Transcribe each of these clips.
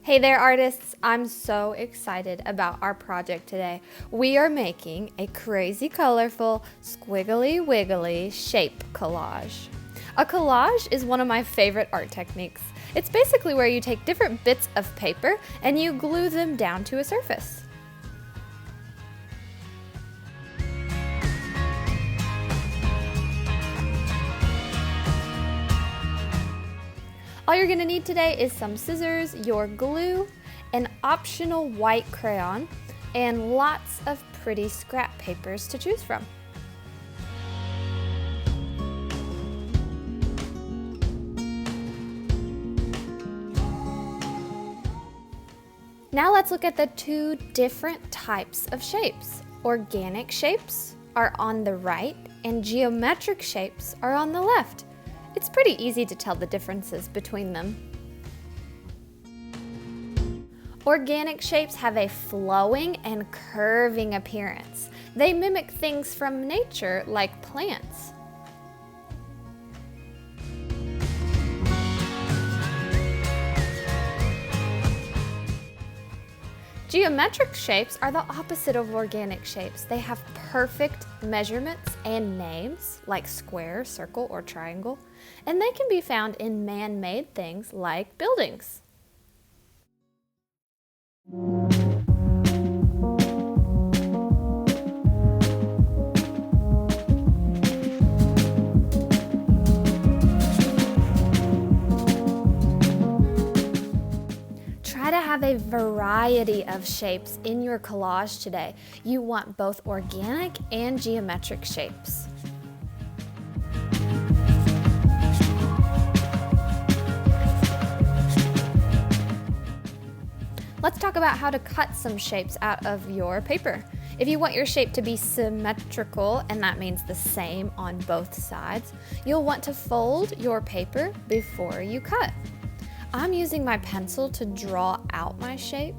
Hey there, artists! I'm so excited about our project today. We are making a crazy colorful, squiggly wiggly shape collage. A collage is one of my favorite art techniques. It's basically where you take different bits of paper and you glue them down to a surface. All you're gonna need today is some scissors, your glue, an optional white crayon, and lots of pretty scrap papers to choose from. Now let's look at the two different types of shapes. Organic shapes are on the right and geometric shapes are on the left. It's pretty easy to tell the differences between them. Organic shapes have a flowing and curving appearance. They mimic things from nature like plants. Geometric shapes are the opposite of organic shapes. They have perfect measurements and names like square, circle, or triangle, and they can be found in man-made things like buildings. Try to have a variety of shapes in your collage today. You want both organic and geometric shapes. Let's talk about how to cut some shapes out of your paper. If you want your shape to be symmetrical, and that means the same on both sides, you'll want to fold your paper before you cut. I'm using my pencil to draw out my shape,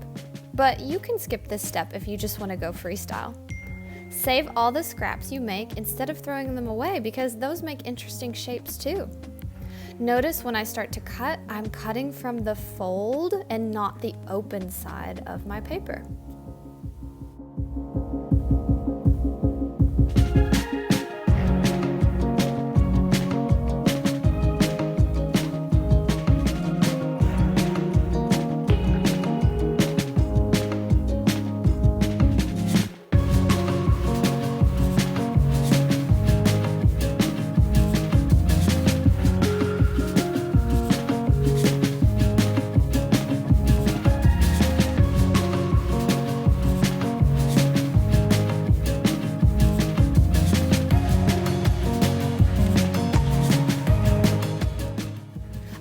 but you can skip this step if you just want to go freestyle. Save all the scraps you make instead of throwing them away because those make interesting shapes too. Notice when I start to cut, I'm cutting from the fold and not the open side of my paper.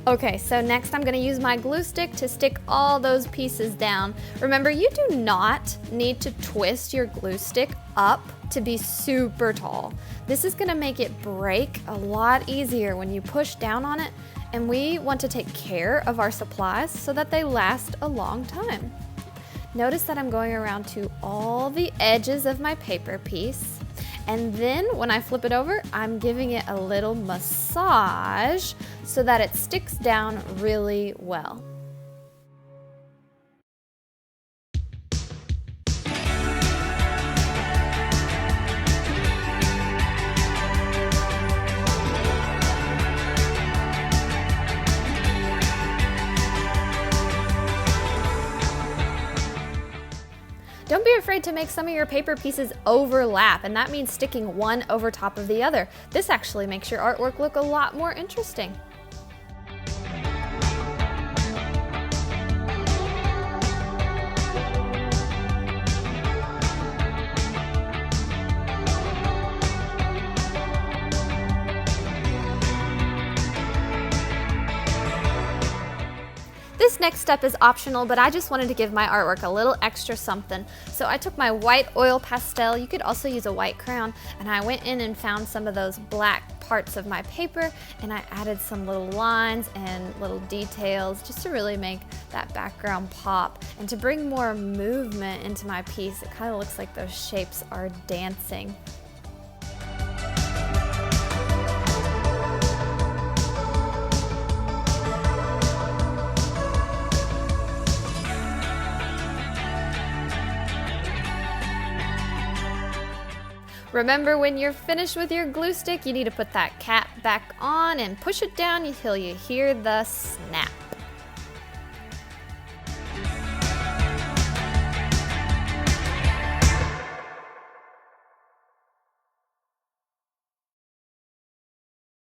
Okay, so next I'm going to use my glue stick to stick all those pieces down. Remember, you do not need to twist your glue stick up to be super tall. This is going to make it break a lot easier when you push down on it, and we want to take care of our supplies so that they last a long time. Notice that I'm going around to all the edges of my paper piece. And then when I flip it over, I'm giving it a little massage so that it sticks down really well. Don't be afraid to make some of your paper pieces overlap, and that means sticking one over top of the other. This actually makes your artwork look a lot more interesting. This next step is optional, but I just wanted to give my artwork a little extra something. So I took my white oil pastel, you could also use a white crayon, and I went in and found some of those black parts of my paper, and I added some little lines and little details just to really make that background pop. And to bring more movement into my piece, it kind of looks like those shapes are dancing. Remember, when you're finished with your glue stick, you need to put that cap back on and push it down until you hear the snap.